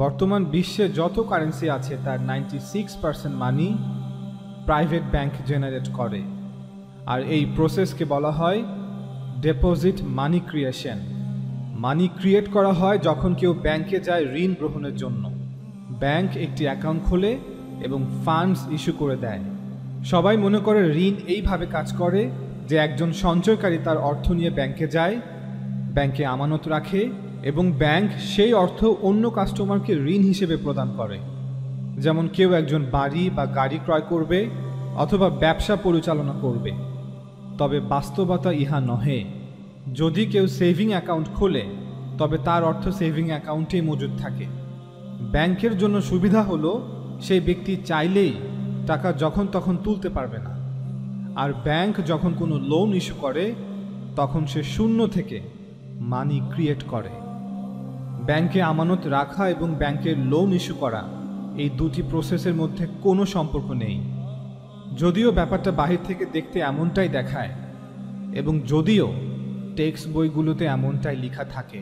বর্তমান বিশ্বে যত কারেন্সি আছে তার 96% মানি প্রাইভেট ব্যাংক জেনারেট করে, আর এই প্রসেসকে বলা হয় ডিপোজিট মানি ক্রিয়েশন। মানি ক্রিয়েট করা হয় যখন কেউ ব্যাংকে যায় ঋণ গ্রহণের জন্য। ব্যাংক একটি অ্যাকাউন্ট খোলে এবং ফান্ডস ইস্যু করে দেয়। সবাই মনে করে ঋণ এইভাবে কাজ করে যে একজন সঞ্চয়কারী তার অর্থ নিয়ে ব্যাংকে যায়, ব্যাংকে আমানত রাখে এবং ব্যাংক সেই অর্থ অন্য কাস্টমারকে ঋণ হিসেবে প্রদান করে। যেমন কেউ একজন বাড়ি বা গাড়ি ক্রয় করবে অথবা ব্যবসা পরিচালনা করবে। তবে বাস্তবতা ইহা নহে। যদি কেউ সেভিং অ্যাকাউন্ট খোলে তবে তার অর্থ সেভিং অ্যাকাউন্টেই মজুদ থাকে। ব্যাংকের জন্য সুবিধা হলো সেই ব্যক্তি চাইলেই টাকা যখন তখন তুলতে পারবে না, আর ব্যাংক যখন কোনো লোন ইস্যু করে তখন সে শূন্য থেকে মানি ক্রিয়েট করে। ব্যাংকে আমানত রাখা এবং ব্যাংকের লোন ইস্যু করা এই দুটি প্রসেসের মধ্যে কোনো সম্পর্ক নেই। যদিও ব্যাপারটা বাহির থেকে দেখতে এমনটাই দেখায় এবং যদিও টেক্সট বইগুলোতে এমনটাই লেখা থাকে।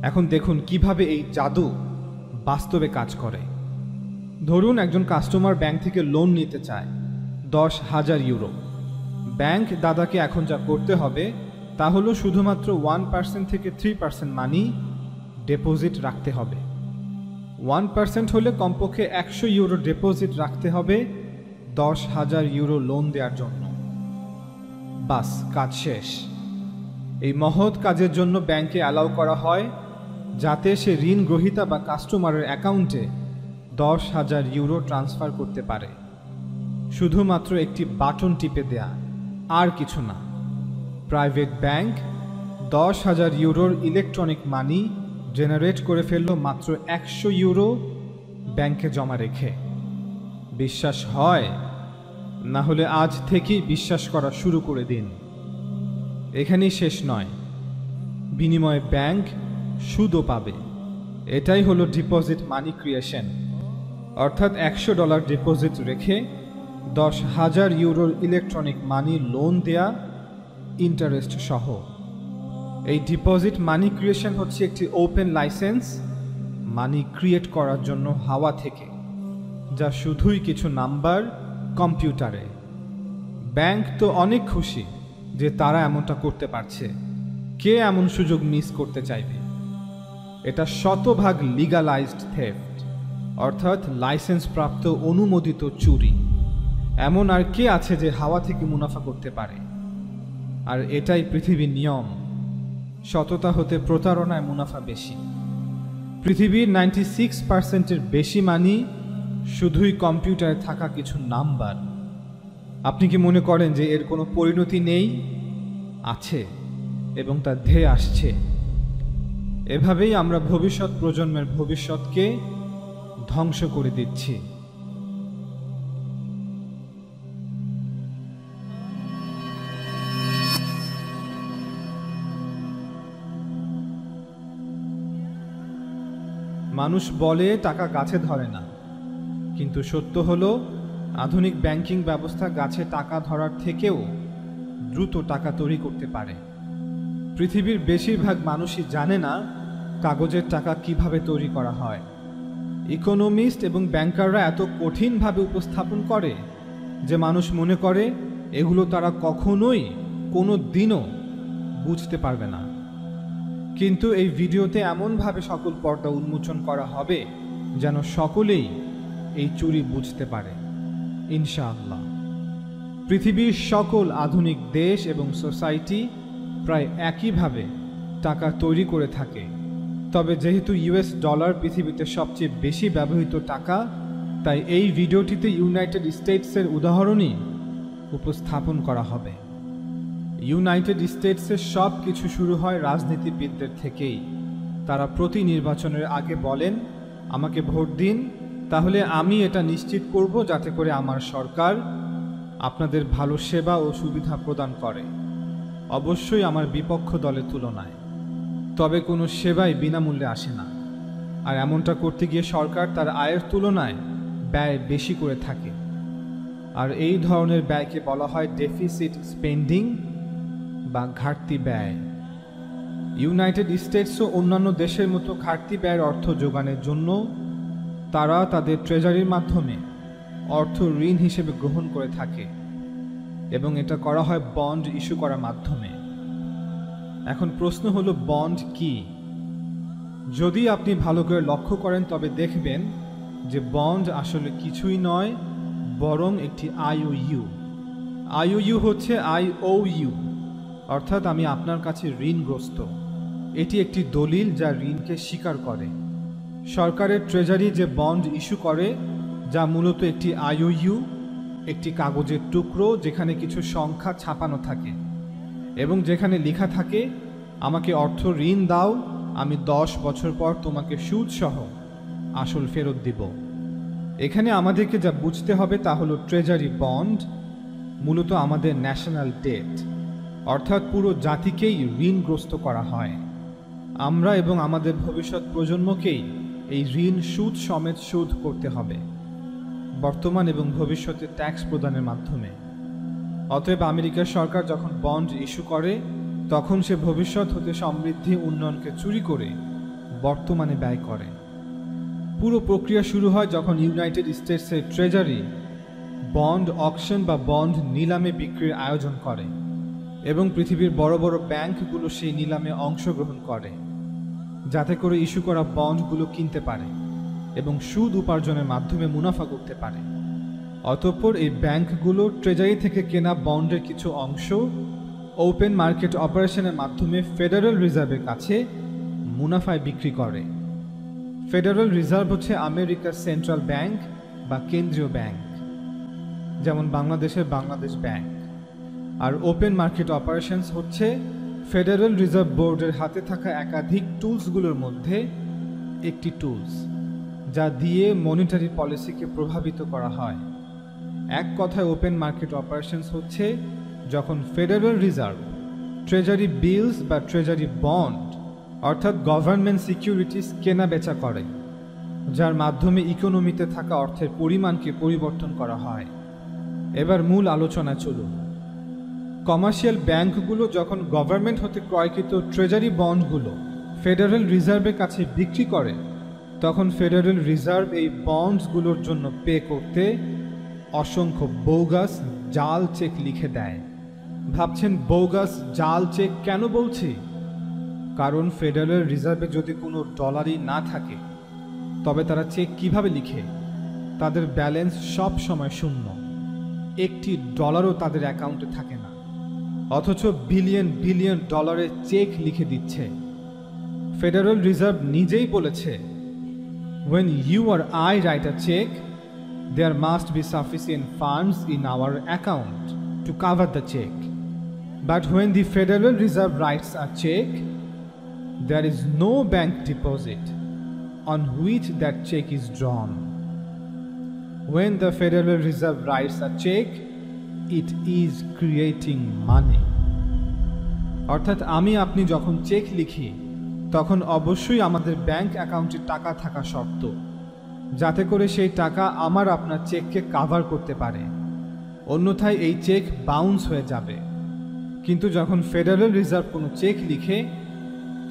এখন দেখুন কিভাবে এই জাদু বাস্তবে কাজ করে। ধরুন একজন কাস্টমার ব্যাংক থেকে লোন নিতে চায় 10,000 ইউরো। ব্যাংক দাদাকে এখন যা করতে হবে তা হলো শুধুমাত্র 1% থেকে 3% মানি ডিপোজিট রাখতে হবে। 1% হলে কমপক্ষে 100 ইউরো ডিপোজিট রাখতে হবে 10,000 ইউরো লোন দেওয়ার জন্য। বাস, কাজ শেষ। এই মহৎ কাজের জন্য ব্যাংকে অ্যালাউ করা হয় যাতে সে ঋণ গ্রহীতা বা কাস্টমারের অ্যাকাউন্টে 10,000 ইউরো ট্রান্সফার করতে পারে। শুধুমাত্র একটি বাটন টিপে দেয়া, আর কিছু না। প্রাইভেট ব্যাংক 10,000 ইউরোর ইলেকট্রনিক মানি জেনারেট করে ফেলল মাত্র 100 ইউরো ব্যাংকে জমা রেখে। বিশ্বাস হয়? না হলে আজ থেকেই বিশ্বাস করা শুরু করে দিন। এখানেই শেষ নয়, বিনিময়ে ব্যাংক সুদও পাবে। এটাই হলো ডিপোজিট মানি ক্রিয়েশন, অর্থাৎ $100 ডিপোজিট রেখে 10,000 ইউরোর ইলেকট্রনিক মানি লোন দেয়া ইন্টারেস্ট সহ। এই ডিপোজিট মানি ক্রিয়েশন হচ্ছে একটি ওপেন লাইসেন্স মানি ক্রিয়েট করার জন্য হাওয়া থেকে, যা শুধুই কিছু নাম্বার কম্পিউটারে। ব্যাংক তো অনেক খুশি যে তারা এমনটা করতে পারছে। কে এমন সুযোগ মিস করতে চাইবে? এটা শতভাগ লিগালাইজড থেফট, অর্থাৎ লাইসেন্স প্রাপ্ত অনুমোদিত চুরি। এমন আর কে আছে যে হাওয়া থেকে মুনাফা করতে পারে? আর এটাই পৃথিবীর নিয়ম। সততা হতে প্রতারণায় মুনাফা বেশি। পৃথিবীর 96%-এর বেশি মানি শুধুই কম্পিউটারে থাকা কিছু নাম্বার। আপনি কি মনে করেন যে এর কোনো পরিণতি নেই? আছে, এবং তা ধেয়ে আসছে। এভাবেই আমরা ভবিষ্যৎ প্রজন্মের ভবিষ্যৎকে ধ্বংস করে দিচ্ছি। মানুষ বলে টাকা গাছে ধরে না, কিন্তু সত্য হলো আধুনিক ব্যাংকিং ব্যবস্থা গাছে টাকা ধরার থেকেও দ্রুত টাকা তৈরি করতে পারে। পৃথিবীর বেশিরভাগ মানুষই জানে না কাগজের টাকা কিভাবে তৈরি করা হয়। ইকোনমিস্ট এবং ব্যাংকাররা এত কঠিনভাবে উপস্থাপন করে যে মানুষ মনে করে এগুলো তারা কখনোই কোনো দিনও বুঝতে পারবে না। কিন্তু এই ভিডিওতে এমনভাবে সকল পর্দা উন্মোচন করা হবে যেন সকলেই এই চুরি বুঝতে পারে, ইনশাআল্লাহ। পৃথিবীর সকল আধুনিক দেশ এবং সোসাইটি প্রায় একইভাবে টাকা তৈরি করে থাকে। তবে যেহেতু US ডলার পৃথিবীতে সবচেয়ে বেশি ব্যবহৃত টাকা, তাই এই ভিডিওটিতে ইউনাইটেড স্টেটসের উদাহরণই উপস্থাপন করা হবে। ইউনাইটেড স্টেটসের সব কিছু শুরু হয় রাজনীতিবিদদের থেকেই। তারা প্রতি নির্বাচনের আগে বলেন, আমাকে ভোট দিন, তাহলে আমি এটা নিশ্চিত করব যাতে করে আমার সরকার আপনাদের ভালো সেবা ও সুবিধা প্রদান করে, অবশ্যই আমার বিপক্ষ দলের তুলনায়। তবে কোনো সেবাই বিনামূল্যে আসে না, আর এমনটা করতে গিয়ে সরকার তার আয়ের তুলনায় ব্যয় বেশি করে থাকে। আর এই ধরনের ব্যয়কে বলা হয় ডেফিসিট স্পেন্ডিং বা ঘাটতি ব্যয়। ইউনাইটেড স্টেটস ও অন্যান্য দেশের মতো ঘাটতি ব্যয়ের অর্থ যোগানের জন্য তারা তাদের ট্রেজারির মাধ্যমে অর্থ ঋণ হিসেবে গ্রহণ করে থাকে এবং এটা করা হয় বন্ড ইস্যু করার মাধ্যমে। এখন প্রশ্ন হলো, বন্ড কি? যদি আপনি ভালো করে লক্ষ্য করেন তবে দেখবেন যে বন্ড আসলে কিছুই নয়, বরং একটি আইওইউ। আইওইউ হচ্ছে IOU, অর্থাৎ আমি আপনার কাছে ঋণগ্রস্ত। এটি একটি দলিল যা ঋণকে স্বীকার করে। সরকারের ট্রেজারি যে বন্ড ইস্যু করে, যা মূলত একটি আইওইউ, একটি কাগজের টুকরো যেখানে কিছু সংখ্যা ছাপানো থাকে এবং যেখানে লেখা থাকে, আমাকে অর্থ ঋণ দাও, আমি 10 বছর পর তোমাকে সুদসহ আসল ফেরত দিব। এখানে আমাদেরকে যা বুঝতে হবে তা হলো ট্রেজারি বন্ড মূলত আমাদের ন্যাশনাল ডেট, অর্থাৎ পুরো জাতিকেই ঋণগ্রস্ত করা হয়। আমরা এবং আমাদের ভবিষ্যৎ প্রজন্মকেই এই ঋণ সুদ সমেত শোধ করতে হবে, বর্তমান এবং ভবিষ্যতে ট্যাক্স প্রদানের মাধ্যমে। অতএব আমেরিকার সরকার যখন বন্ড ইস্যু করে, তখন সে ভবিষ্যৎ হতে সমৃদ্ধি উন্নয়নকে চুরি করে বর্তমানে ব্যয় করে। পুরো প্রক্রিয়া শুরু হয় যখন ইউনাইটেড স্টেটসের ট্রেজারি বন্ড অকশন বা বন্ড নিলামে বিক্রির আয়োজন করে এবং পৃথিবীর বড় বড় ব্যাংকগুলো সেই নিলামে অংশগ্রহণ করে, যাতে করে ইস্যু করা বন্ডগুলো কিনতে পারে এবং সুদ উপার্জনের মাধ্যমে মুনাফা করতে পারে। অতঃপর এই ব্যাংকগুলো ট্রেজারি থেকে কেনা বন্ডের কিছু অংশ ওপেন মার্কেট অপারেশনের মাধ্যমে ফেডারেল রিজার্ভের কাছে মুনাফায় বিক্রি করে। ফেডারেল রিজার্ভ হচ্ছে আমেরিকার সেন্ট্রাল ব্যাংক বা কেন্দ্রীয় ব্যাংক, যেমন বাংলাদেশের বাংলাদেশ ব্যাংক। আর ওপেন মার্কেট অপারেশনস হচ্ছে ফেডারেল রিজার্ভ বোর্ডের হাতে থাকা একাধিক টুলসগুলোর মধ্যে একটি টুলস, যা দিয়ে মনিটারি পলিসিকে প্রভাবিত করা হয়। এক কথায় ওপেন মার্কেট অপারেশনস হচ্ছে যখন ফেডারেল রিজার্ভ ট্রেজারি বিলস বা ট্রেজারি বন্ড অর্থাৎ গভর্নমেন্ট সিকিউরিটিস কেনা বেচা করে, যার মাধ্যমে ইকোনমিতে থাকা অর্থের পরিমাণকে পরিবর্তন করা হয়। এবার মূল আলোচনা চলুন। কমার্শিয়াল ব্যাংকগুলো যখন গভর্নমেন্ট হতে ক্রয়কৃত ট্রেজারি বন্ডগুলো ফেডারেল রিজার্ভের কাছে বিক্রি করে, তখন ফেডারেল রিজার্ভ এই বন্ডসগুলোর জন্য পে করতে অসংখ্য বোগাস জাল চেক লিখে দেয়। ভাবছেন বোগাস জাল চেক কেন বলছি? কারণ ফেডারেল রিজার্ভে যদি কোনো ডলারই না থাকে, তবে তারা চেক কিভাবে লিখে? তাদের ব্যালেন্স সব সময় শূন্য, একটি ডলারও তাদের অ্যাকাউন্টে থাকে না, অথচ বিলিয়ন বিলিয়ন ডলারের চেক লিখে দিচ্ছে। ফেডারেল রিজার্ভ নিজেই বলেছে, when you or I write a check, there must be sufficient funds in our account to cover the check. But when the Federal Reserve writes a check, there is no bank deposit on which that check is drawn. When the Federal Reserve writes a check, it is creating money. অর্থাৎ আমি আপনি যখন check লিখি, তখন অবশ্যই আমাদের bank অ্যাকাউন্টে টাকা থাকা শর্ত, যাতে করে সেই টাকা আমার আপনার চেককে কাভার করতে পারে। অন্যথায় এই চেক বাউন্স হয়ে যাবে। কিন্তু যখন ফেডারেল রিজার্ভ কোনো চেক লিখে,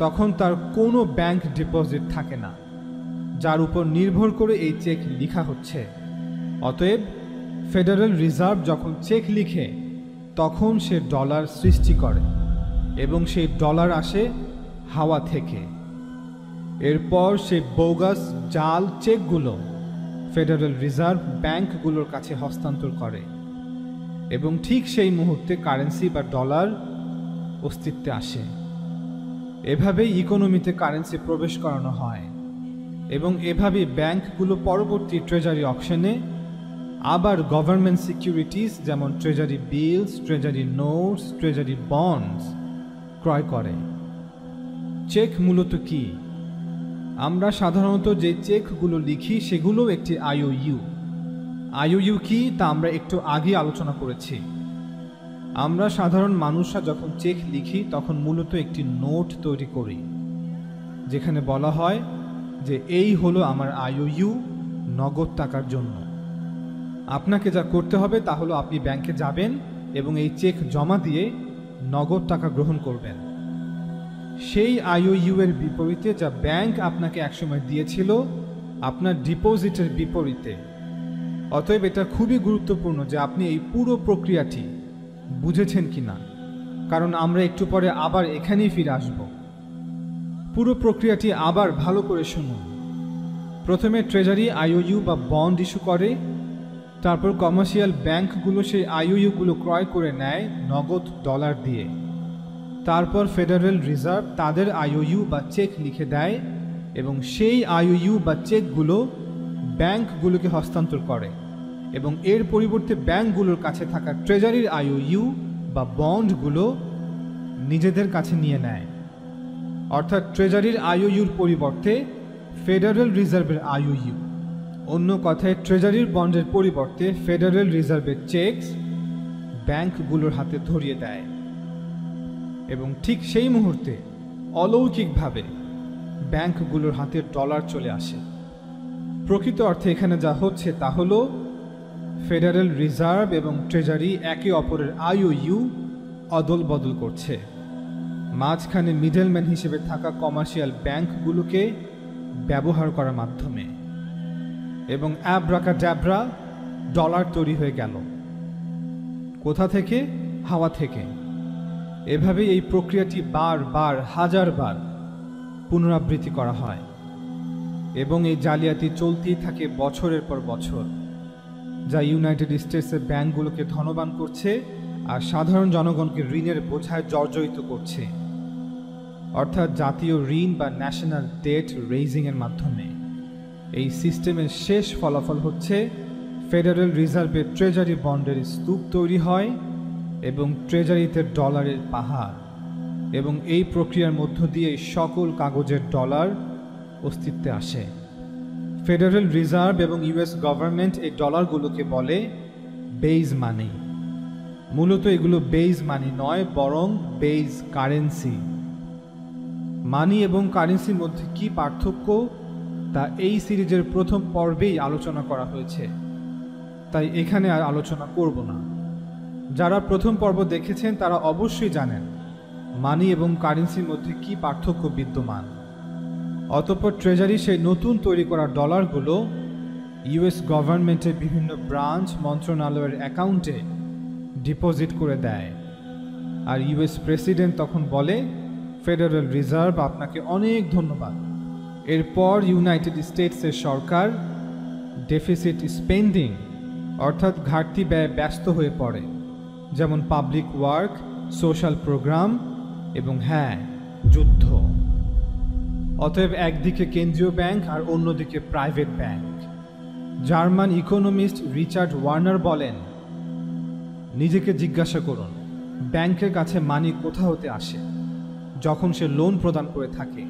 তখন তার কোনো ব্যাংক ডিপোজিট থাকে না, যার উপর নির্ভর করে এই চেক লেখা হচ্ছে। অতএব ফেডারেল রিজার্ভ যখন চেক লিখে, তখন সে ডলার সৃষ্টি করে এবং সেই ডলার আসে হাওয়া থেকে। এরপর সেই বোগাস জাল চেকগুলো ফেডারেল রিজার্ভ ব্যাংকগুলোর কাছে হস্তান্তর করে এবং ঠিক সেই মুহূর্তে কারেন্সি বা ডলার অস্তিত্বে আসে। এভাবেই ইকোনমিতে কারেন্সি প্রবেশ করানো হয় এবং এভাবেই ব্যাংকগুলো পরবর্তী ট্রেজারি অকশনে আবার গভর্নমেন্ট সিকিউরিটিজ যেমন ট্রেজারি বিলস, ট্রেজারি নোটস, ট্রেজারি বন্ডস ক্রয় করে। চেক মূলত কি? আমরা সাধারণত যে চেকগুলো লিখি সেগুলো একটি আইওইউ। আইওইউ কি তা আমরা একটু আগে আলোচনা করেছি। আমরা সাধারণ মানুষরা যখন চেক লিখি তখন মূলত একটি নোট তৈরি করি, যেখানে বলা হয় যে এই হলো আমার আইওইউ নগদ টাকার জন্য। আপনাকে যা করতে হবে তা হলো আপনি ব্যাংকে যাবেন এবং এই চেক জমা দিয়ে নগদ টাকা গ্রহণ করবেন। সেই আইওইউ এর বিপরীতে যা ব্যাংক আপনাকে একসময় দিয়েছিল আপনার ডিপোজিটের বিপরীতে। অতএব এটা খুবই গুরুত্বপূর্ণ যে আপনি এই পুরো প্রক্রিয়াটি বুঝেছেন কিনা, কারণ আমরা একটু পরে আবার এখানেই ফিরে আসব। পুরো প্রক্রিয়াটি আবার ভালো করে শুনুন। প্রথমে ট্রেজারি আইওইউ বা বন্ড ইস্যু করে, তারপর কমার্শিয়াল ব্যাংকগুলো সেই আইওইউগুলো ক্রয় করে নেয় নগদ ডলার দিয়ে। তারপর ফেডারেল রিজার্ভ তাদের আইওইউ বা চেক লিখে দেয় এবং সেই আইওইউ বা চেকগুলো ব্যাংকগুলোকে হস্তান্তর করে এবং এর পরিবর্তে ব্যাংকগুলোর কাছে থাকা ট্রেজারির আইওইউ বা বন্ডগুলো নিজেদের কাছে নিয়ে নেয়। অর্থাৎ ট্রেজারির আইওইউর পরিবর্তে ফেডারেল রিজার্ভের আইওইউ, অন্য কথায় ট্রেজারির বন্ডের পরিবর্তে ফেডারেল রিজার্ভের চেকস ব্যাংকগুলোর হাতে ধরিয়ে দেয় এবং ঠিক সেই মুহূর্তে অলৌকিকভাবে ব্যাংকগুলোর হাতে ডলার চলে আসে। প্রকৃত অর্থে এখানে যা হচ্ছে তা হল ফেডারেল রিজার্ভ এবং ট্রেজারি একে অপরের আইওইউ অদল বদল করছে, মাঝখানে মিডলম্যান হিসেবে থাকা কমার্শিয়াল ব্যাংকগুলোকে ব্যবহার করার মাধ্যমে, এবং অ্যাব্রাকাডাব্রা ডলার তৈরি হয়ে গেল। কোথা থেকে? হাওয়া থেকে। এভাবে এই প্রক্রিয়াটি বারবার হাজারবার পুনরাবৃত্তি করা হয় এবং এই জালিয়াতি চলতেই থাকে বছরের পর বছর, যা ইউনাইটেড স্টেটসের ব্যাংকগুলোকে ধনবান করছে আর সাধারণ জনগণকে ঋণের বোঝায় জর্জরিত করছে, অর্থাৎ জাতীয় ঋণ বা ন্যাশনাল ডেট রেইজিংয়ের মাধ্যমে। এই সিস্টেমের শেষ ফলাফল হচ্ছে ফেডারেল রিজার্ভের ট্রেজারি বন্ডের স্তূপ তৈরি হয় এবং ট্রেজারিতে ডলারের পাহাড়, এবং এই প্রক্রিয়ার মধ্য দিয়ে সকল কাগজের ডলার অস্তিত্বে আসে। ফেডারেল রিজার্ভ এবং ইউএস গভর্নমেন্ট এই ডলারগুলোকে বলে বেইজ মানি। মূলত এগুলো বেইজ মানি নয়, বরং বেইজ কারেন্সি। মানি এবং কারেন্সির মধ্যে কি পার্থক্য তা এই সিরিজের প্রথম পর্বেই আলোচনা করা হয়েছে, তাই এখানে আর আলোচনা করব না। যারা প্রথম পর্ব দেখেছেন তারা অবশ্যই জানেন মানি এবং কারেন্সির মধ্যে কি পার্থক্য বিদ্যমান। অতঃপর ট্রেজারি সেই নতুন তৈরি করা ডলারগুলো ইউএস গভর্নমেন্টের বিভিন্ন ব্রাঞ্চ মন্ত্রণালয়ের অ্যাকাউন্টে ডিপোজিট করে দেয়, আর ইউএস প্রেসিডেন্ট তখন বলে, ফেডারেল রিজার্ভ আপনাকে অনেক ধন্যবাদ। এরপর ইউনাইটেড স্টেটসের সরকার ডেফিসিট স্পেন্ডিং অর্থাৎ ঘাটতি ব্যয় ব্যস্ত হয়ে পড়ে, যেমন পাবলিক ওয়ার্ক, সোশ্যাল প্রোগ্রাম এবং হ্যাঁ, যুদ্ধ। অতএব একদিকে কেন্দ্রীয় ব্যাংক আর অন্যদিকে private bank. German economist Richard Warner বলেন, নিজেকে জিজ্ঞাসা করুন ব্যাংকের কাছে মানি কোথা হতে আসে যখন সে লোন প্রদান করে থাকে।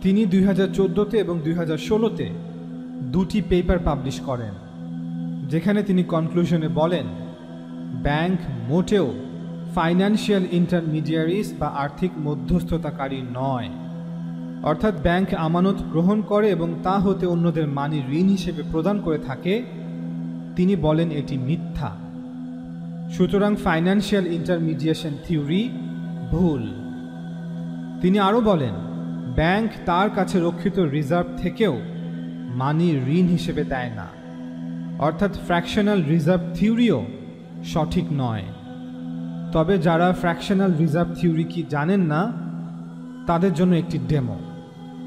তিনি 2014 এবং 2016 দুটি পেপার পাবলিশ করেন, যেখানে তিনি কনক্লুশনে বলেন, ব্যাংক মোটেও ফাইন্যান্সিয়াল ইন্টারমিডিয়ারিজ বা আর্থিক মধ্যস্থতাকারী নয়। অর্থাৎ ব্যাংক আমানত গ্রহণ করে এবং তা হতে অন্যদের মানি ঋণ হিসেবে প্রদান করে থাকে। তিনি বলেন এটি মিথ্যা। সুতরাং ফাইন্যান্সিয়াল ইন্টারমিডিয়েশন থিওরি ভুল। তিনি আরও বলেন, ব্যাংক তার কাছে রক্ষিত রিজার্ভ থেকেও মানি ঋণ হিসেবে দেয় না। অর্থাৎ ফ্র্যাকশনাল রিজার্ভ থিওরিও সঠিক নয়। তবে যারা ফ্র্যাকশনাল রিজার্ভ থিওরি কি জানেন না, তাদের জন্য একটি ডেমো।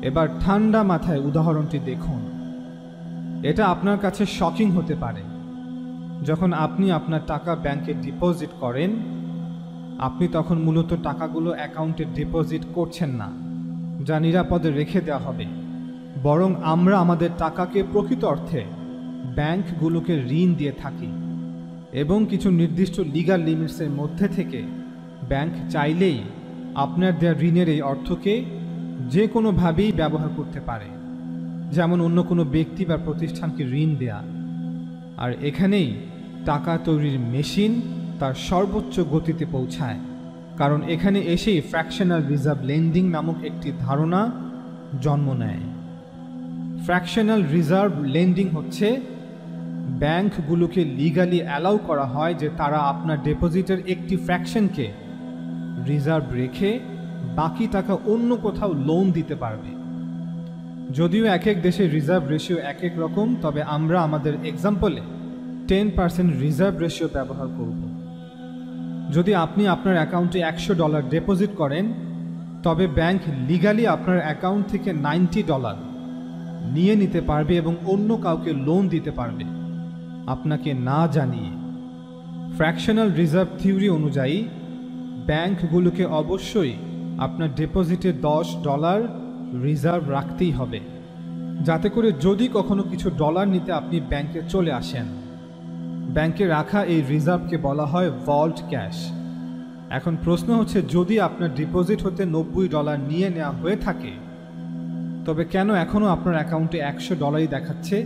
এবার ঠান্ডা মাথায় উদাহরণটি দেখুন। এটা আপনার কাছে শকিং হতে পারে। যখন আপনি আপনার টাকা ব্যাংকে ডিপোজিট করেন, আপনি তখন মূলত টাকাগুলো অ্যাকাউন্টে ডিপোজিট করছেন না, যা নিরাপদে রেখে দেওয়া হবে, বরং আমরা আমাদের টাকাকে প্রকৃত অর্থে ব্যাংকগুলোকে ঋণ দিয়ে থাকি এবং কিছু নির্দিষ্ট লিগ্যাল লিমিটসের মধ্যে থেকে ব্যাংক চাইলেই আপনার দেওয়া ঋণের এই অর্থকে যে কোনোভাবেই ব্যবহার করতে পারে, যেমন অন্য কোনো ব্যক্তি বা প্রতিষ্ঠানকে ঋণ দেয়া। আর এখানেই টাকা তৈরির মেশিন তার সর্বোচ্চ গতিতে পৌঁছায়, কারণ এখানে এসেই ফ্র্যাকশনাল রিজার্ভ লেন্ডিং নামক একটি ধারণা জন্ম নেয়। ফ্র্যাকশনাল রিজার্ভ লেন্ডিং হচ্ছে ব্যাংকগুলোকে লিগালি অ্যালাউ করা হয় যে তারা আপনার ডিপোজিটের একটি ফ্র্যাকশনকে রিজার্ভ রেখে বাকি টাকা অন্য কোথাও লোন দিতে পারবে। যদিও এক এক দেশের রিজার্ভ রেশিও এক এক রকম, তবে আমরা আমাদের এক্সাম্পলে 10% রিজার্ভ রেশিও ব্যবহার করব। যদি আপনি আপনার অ্যাকাউন্টে $100 ডিপোজিট করেন, তবে ব্যাংক লিগালি আপনার অ্যাকাউন্ট থেকে $90 নিয়ে নিতে পারবে এবং অন্য কাউকে লোন দিতে পারবে আপনাকে না জানিয়ে। ফ্র্যাকশনাল রিজার্ভ থিওরি অনুযায়ী ব্যাংকগুলোকে অবশ্যই আপনার ডিপোজিটে $10 রিজার্ভ রাখতেই হবে, যাতে করে যদি কখনো কিছু ডলার নিতে আপনি ব্যাংকে চলে আসেন। ব্যাংকে রাখা এই রিজার্ভকে বলা হয় ভল্ট ক্যাশ। এখন প্রশ্ন হচ্ছে, যদি আপনার ডিপোজিট হতে $90 নিয়ে নেওয়া হয়ে থাকে, তবে কেন এখনও আপনার অ্যাকাউন্টে $100 দেখাচ্ছে?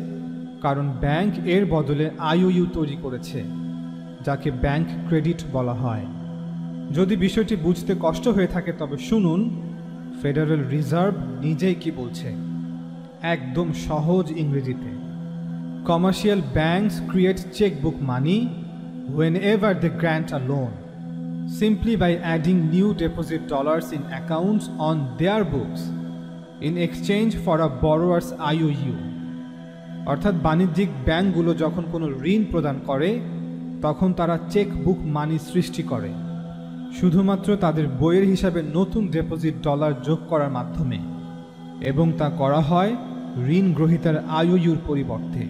কারণ ব্যাংক এর বদলে আইওইউ তৈরি করেছে, যাকে ব্যাংক ক্রেডিট বলা হয়। যদি বিষয়টি বুঝতে কষ্ট হয়ে থাকে তবে শুনুন ফেডারেল রিজার্ভ নিজেই কি বলছে, একদম সহজ ইংরেজিতে। Commercial banks create checkbook money whenever they grant a loan, simply by adding new deposit dollars in accounts on their books in exchange for a borrower's IOU. অর্থাৎ বাণিজ্যিক ব্যাংকগুলো যখন কোনো ঋণ প্রদান করে, তখন তারা চেকবুক মানি সৃষ্টি করে শুধুমাত্র তাদের বইয়ের হিসাবে নতুন ডিপোজিট ডলার যোগ করার মাধ্যমে, এবং তা করা হয় ঋণ গ্রহীতার আইওইউর পরিবর্তে।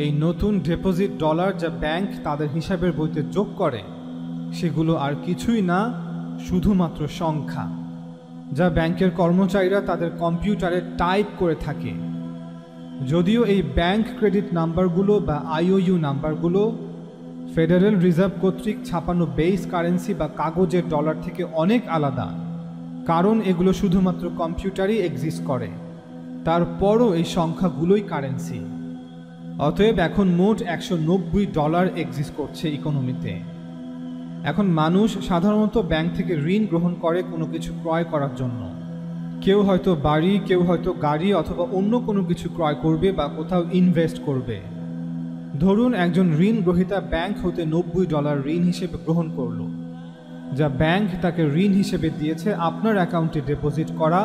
এই নতুন ডিপোজিট ডলার যা ব্যাংক তাদের হিসাবের বইতে যোগ করে, সেগুলো আর কিছুই না, শুধুমাত্র সংখ্যা, যা ব্যাংকের কর্মচারীরা তাদের কম্পিউটারে টাইপ করে থাকে। যদিও এই ব্যাংক ক্রেডিট নাম্বারগুলো বা আইওইউ নাম্বারগুলো ফেডারেল রিজার্ভ কর্তৃক ছাপানো বেস কারেন্সি বা কাগজের ডলার থেকে অনেক আলাদা, কারণ এগুলো শুধুমাত্র কম্পিউটারই এক্সিস্ট করে, তারপরও এই সংখ্যাগুলোই কারেন্সি। অতএব এখন মোট $190 এক্সিস্ট করছে ইকোনমিতে। এখন মানুষ সাধারণত ব্যাংক থেকে ঋণ গ্রহণ করে কোনো কিছু ক্রয় করার জন্য। কেউ হয়তো বাড়ি, কেউ হয়তো গাড়ি অথবা অন্য কোনো কিছু ক্রয় করবে বা কোথাও ইনভেস্ট করবে। ধরুন একজন ঋণ গ্রহীতা ব্যাংক হতে $90 ঋণ হিসেবে গ্রহণ করল, যা ব্যাংক তাকে ঋণ হিসেবে দিয়েছে আপনার অ্যাকাউন্টে ডিপোজিট করা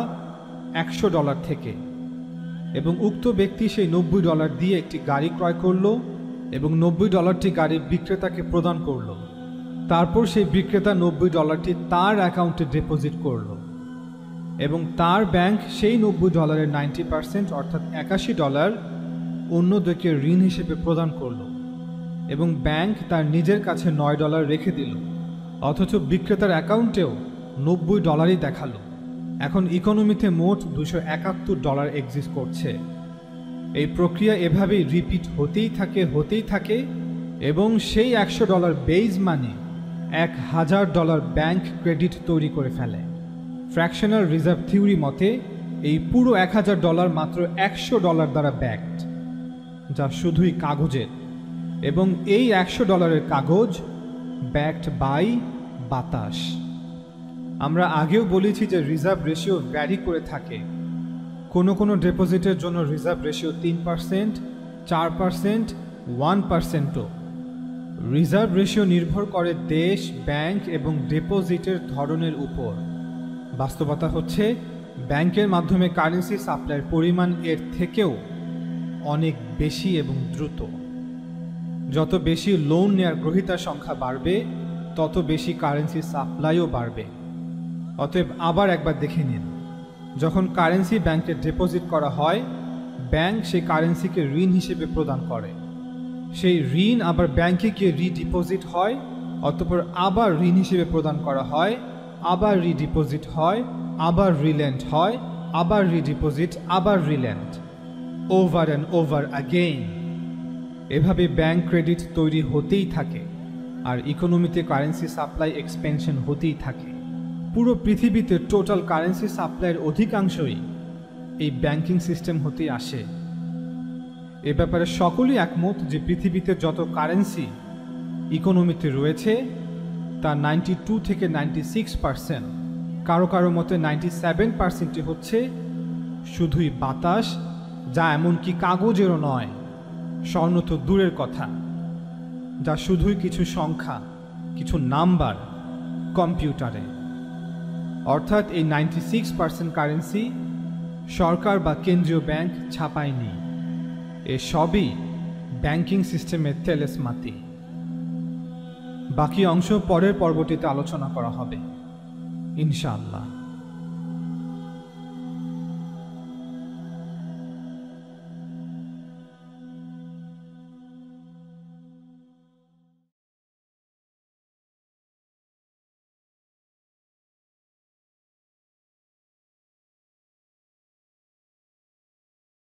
$100 থেকে, এবং উক্ত ব্যক্তি সেই $90 দিয়ে একটি গাড়ি ক্রয় করল এবং $90টি গাড়ির বিক্রেতাকে প্রদান করল। তারপর সেই বিক্রেতা $90টি তার অ্যাকাউন্টে ডিপোজিট করল এবং তার ব্যাংক সেই $90-এর 90% অর্থাৎ $81 অন্যদেরকে ঋণ হিসেবে প্রদান করল, এবং ব্যাংক তার নিজের কাছে $9 রেখে দিল, অথচ বিক্রেতার অ্যাকাউন্টেও $90ই দেখালো। এখন ইকোনমিতে মোট $271 এক্সিস্ট করছে। এই প্রক্রিয়া এভাবেই রিপিট হতেই থাকে এবং সেই $100 বেজ মানি $1000 ব্যাংক ক্রেডিট তৈরি করে ফেলে। ফ্র্যাকশনাল রিজার্ভ থিওরি মতে এই পুরো $1000 মাত্র $100 দ্বারা ব্যাকড, যা শুধুই কাগজের, এবং এই $100 কাগজ ব্যাকড বাই বাতাস। আমরা আগেও বলেছি যে রিজার্ভ রেশিও ভ্যারি করে থাকে। কোনো ডিপোজিটের জন্য রিজার্ভ রেশিও 3%, 4%, 1%ও। রিজার্ভ রেশিও নির্ভর করে দেশ, ব্যাংক এবং ডিপোজিটের ধরনের উপর। বাস্তবতা হচ্ছে ব্যাংকের মাধ্যমে কারেন্সি সাপ্লাইয়ের পরিমাণ এর থেকেও অনেক বেশি এবং দ্রুত। যত বেশি লোন নেয়ার গ্রহীতার সংখ্যা বাড়বে, তত বেশি কারেন্সি সাপ্লাইও বাড়বে। অতএব আবার একবার দেখে নিন, যখন কারেন্সি ব্যাংকে ডিপোজিট করা হয়, ব্যাংক সেই কারেন্সিকে ঋণ হিসেবে প্রদান করে। সেই ঋণ আবার ব্যাংকে গিয়ে রিডিপোজিট হয়, অতঃপর আবার ঋণ হিসেবে প্রদান করা হয়, আবার রিডিপোজিট হয়, আবার রিলেন্ট হয়, আবার রিডিপোজিট, আবার রিলেন্ট, ওভার অ্যান্ড ওভার অ্যাগেইন। এভাবে ব্যাংক ক্রেডিট তৈরি হতেই থাকে আর ইকোনমিতে কারেন্সি সাপ্লাই এক্সপেনশন হতেই থাকে। পুরো পৃথিবীতে টোটাল কারেন্সি সাপ্লাইয়ের অধিকাংশই এই ব্যাংকিং সিস্টেম হতেই আসে। এ ব্যাপারে সকলেই একমত যে পৃথিবীতে যত কারেন্সি ইকোনমিতে রয়েছে তা 92 থেকে 96%, কারো মতে 97%ই হচ্ছে শুধুই বাতাস, যা এমনকি কাগজেরও নয়, স্বর্ণ তো দূরের কথা, যা শুধুই কিছু সংখ্যা, কিছু নাম্বার কম্পিউটারে। অর্থাৎ এই 96% কারেন্সি সরকার বা কেন্দ্রীয় ব্যাংক ছাপায়নি, এ সবই ব্যাংকিং সিস্টেমের তেলেসমাতি। বাকি অংশ পরের পর্বটিতে আলোচনা করা হবে ইনশাআল্লাহ।